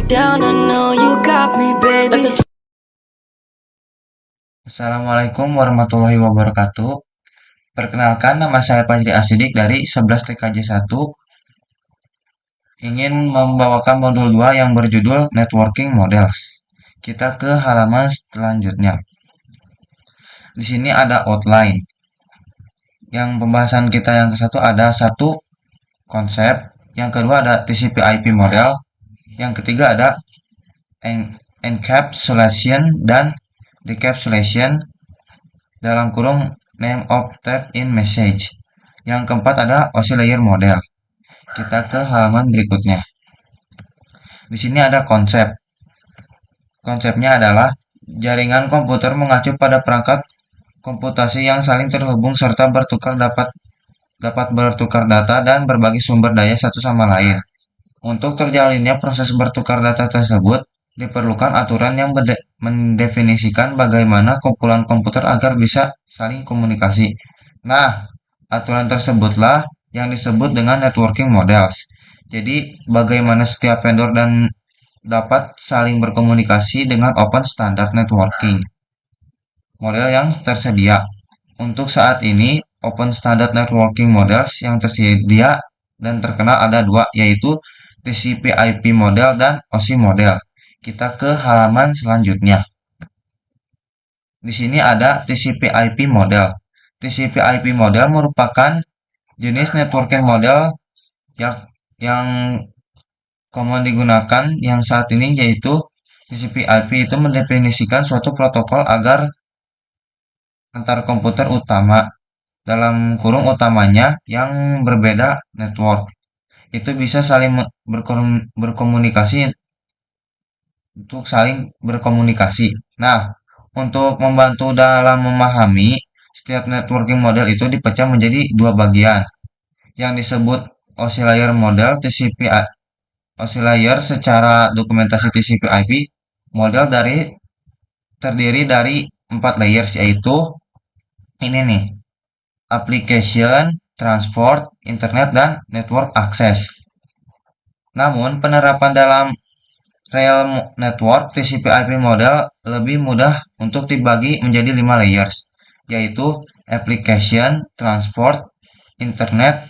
down, I know you got me, baby. Assalamualaikum warahmatullahi wabarakatuh. Perkenalkan, nama saya Fajri Asidik dari 11 TKJ 1, ingin membawakan modul 2 yang berjudul Networking Models. Kita ke halaman selanjutnya. Di sini ada outline. Yang pembahasan kita yang ke-1 ada satu konsep, yang kedua ada TCP/IP model, yang ketiga ada encapsulation dan decapsulation dalam kurung name of type in message. Yang keempat ada oscillator model. Kita ke halaman berikutnya. Di sini ada konsep. Konsepnya adalah jaringan komputer mengacu pada perangkat komputasi yang saling terhubung serta dapat bertukar data dan berbagi sumber daya satu sama lain. Untuk terjalinnya proses bertukar data tersebut, diperlukan aturan yang mendefinisikan bagaimana kumpulan komputer agar bisa saling komunikasi. Nah, aturan tersebutlah yang disebut dengan networking models. Jadi, bagaimana setiap vendor dan dapat saling berkomunikasi dengan open standard networking model yang tersedia. Untuk saat ini, open standard networking models yang tersedia dan terkenal ada dua, yaitu TCP/IP model dan OSI model. Kita ke halaman selanjutnya. Di sini ada TCP/IP model. TCP/IP model merupakan jenis networking model yang common digunakan yang saat ini, yaitu TCP/IP itu mendefinisikan suatu protokol agar antar komputer utama dalam kurung utamanya yang berbeda network itu bisa saling berkomunikasi untuk saling berkomunikasi. Nah, untuk membantu dalam memahami, setiap networking model itu dipecah menjadi dua bagian yang disebut oscillator model TCP. Oscillator secara dokumentasi TCP/IP model terdiri dari 4 layers, yaitu ini nih: application, transport, internet, dan network access. Namun, penerapan dalam real network TCP/IP model lebih mudah untuk dibagi menjadi 5 layers, yaitu application, transport, internet,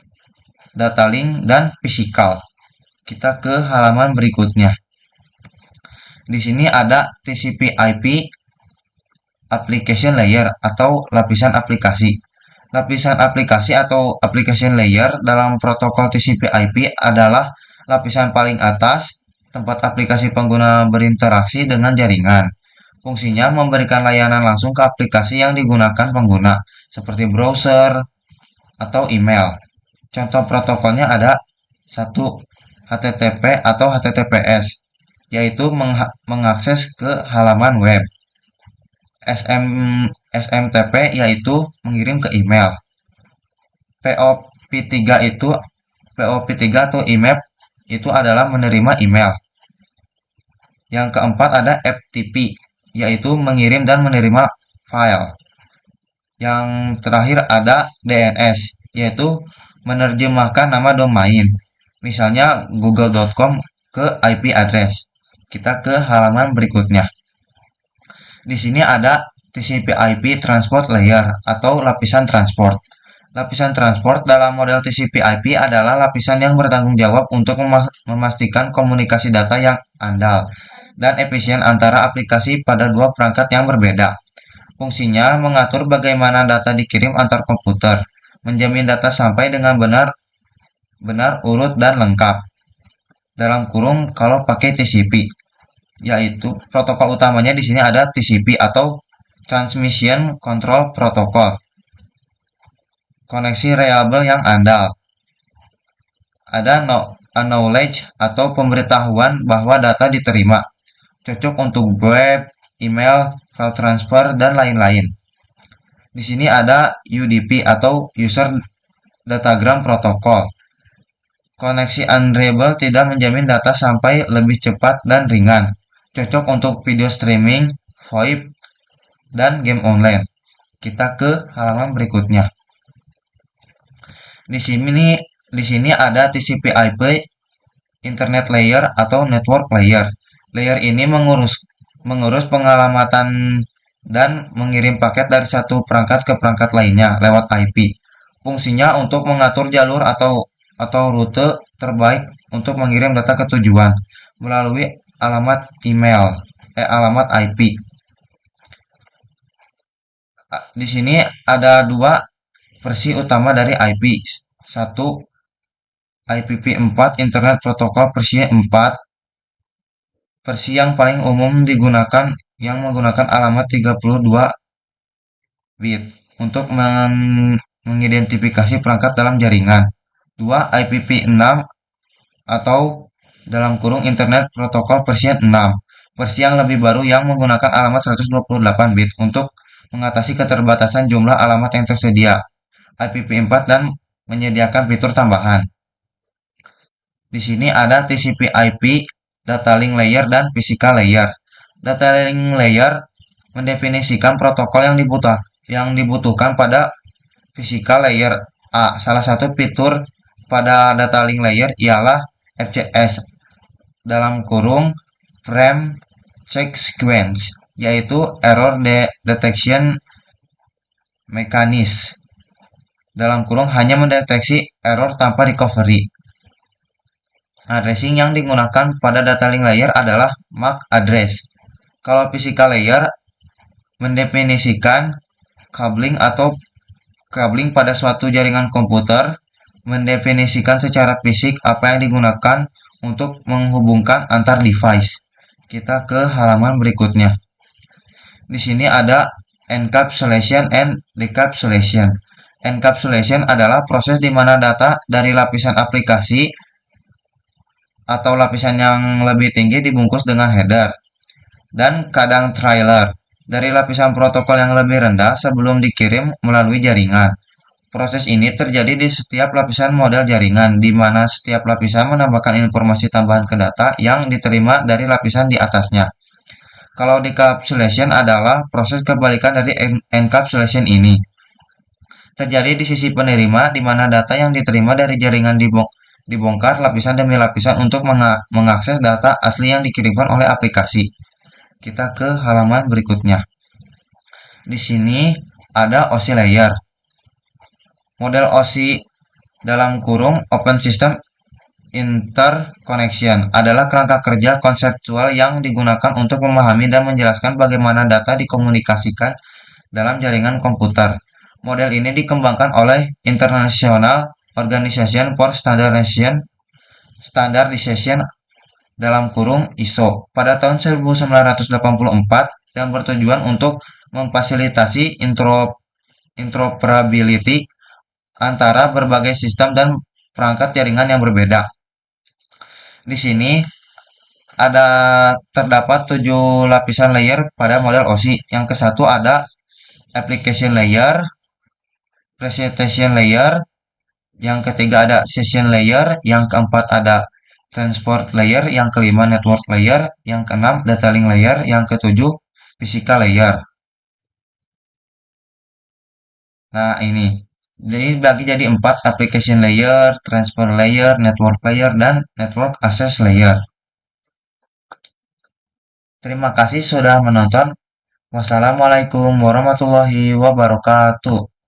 data link, dan physical. Kita ke halaman berikutnya. Di sini ada TCP/IP application layer atau lapisan aplikasi. Lapisan aplikasi atau application layer dalam protokol TCP/IP adalah lapisan paling atas tempat aplikasi pengguna berinteraksi dengan jaringan. Fungsinya memberikan layanan langsung ke aplikasi yang digunakan pengguna, seperti browser atau email. Contoh protokolnya ada 1. HTTP atau HTTPS, yaitu mengakses ke halaman web. SMTP yaitu mengirim ke email. POP3 atau IMAP itu adalah menerima email. Yang keempat ada FTP, yaitu mengirim dan menerima file. Yang terakhir ada DNS, yaitu menerjemahkan nama domain, misalnya google.com ke IP address. Kita ke halaman berikutnya. Di sini ada TCP/IP transport layer atau lapisan transport. Lapisan transport dalam model TCP/IP adalah lapisan yang bertanggung jawab untuk memastikan komunikasi data yang andal dan efisien antara aplikasi pada dua perangkat yang berbeda. Fungsinya mengatur bagaimana data dikirim antar komputer, menjamin data sampai dengan benar, urut, dan lengkap. Dalam kurung kalau pakai TCP, yaitu protokol utamanya di sini ada TCP atau Transmission Control Protocol. Koneksi reliable yang andal. Ada acknowledge atau pemberitahuan bahwa data diterima, cocok untuk web, email, file transfer, dan lain-lain. Di sini ada UDP atau User Datagram Protocol. Koneksi unreliable tidak menjamin data sampai lebih cepat dan ringan, cocok untuk video streaming, VoIP, dan game online. Kita ke halaman berikutnya. Di sini ada TCP/IP Internet Layer atau Network Layer. Layer ini mengurus pengalamatan dan mengirim paket dari satu perangkat ke perangkat lainnya lewat IP. Fungsinya untuk mengatur jalur atau rute terbaik untuk mengirim data ke tujuan melalui alamat email, alamat IP. Di sini ada dua versi utama dari IP. Satu, IPv4 Internet Protocol versi 4, versi yang paling umum digunakan yang menggunakan alamat 32 bit untuk mengidentifikasi perangkat dalam jaringan. Dua, IPv6 atau dalam kurung Internet Protocol versi 6, versi yang lebih baru yang menggunakan alamat 128 bit untuk mengatasi keterbatasan jumlah alamat yang tersedia. IPv4 dan menyediakan fitur tambahan. Di sini ada TCP/IP, data link layer, dan physical layer. Data link layer mendefinisikan protokol yang dibutuhkan pada physical layer. Salah satu fitur pada data link layer ialah FCS dalam kurung frame check sequence, yaitu error detection mechanism dalam kurung hanya mendeteksi error tanpa recovery. Addressing yang digunakan pada data link layer adalah MAC address. Kalau physical layer mendefinisikan cabling pada suatu jaringan komputer, mendefinisikan secara fisik apa yang digunakan untuk menghubungkan antar device. Kita ke halaman berikutnya. Di sini ada encapsulation and decapsulation. Encapsulation adalah proses di mana data dari lapisan aplikasi atau lapisan yang lebih tinggi dibungkus dengan header dan kadang trailer dari lapisan protokol yang lebih rendah sebelum dikirim melalui jaringan. Proses ini terjadi di setiap lapisan model jaringan, di mana setiap lapisan menambahkan informasi tambahan ke data yang diterima dari lapisan di atasnya. Kalau decapsulation adalah proses kebalikan dari encapsulation ini. Terjadi di sisi penerima, di mana data yang diterima dari jaringan dibongkar lapisan demi lapisan untuk mengakses data asli yang dikirimkan oleh aplikasi. Kita ke halaman berikutnya. Di sini ada OSI layer. Model OSI dalam kurung Open System Interconnection adalah kerangka kerja konseptual yang digunakan untuk memahami dan menjelaskan bagaimana data dikomunikasikan dalam jaringan komputer. Model ini dikembangkan oleh International Organization for Standardization dalam kurung ISO pada tahun 1984 dan bertujuan untuk memfasilitasi interoperability antara berbagai sistem dan perangkat jaringan yang berbeda. Di sini terdapat 7 lapisan layer pada model OSI. Yang ke satu ada application layer, presentation layer, yang ketiga ada session layer, yang keempat ada transport layer, yang kelima network layer, yang keenam data link layer, yang ketujuh physical layer. Nah, ini dibagi jadi 4, application layer, transport layer, network layer, dan network access layer. Terima kasih sudah menonton. Wassalamualaikum warahmatullahi wabarakatuh.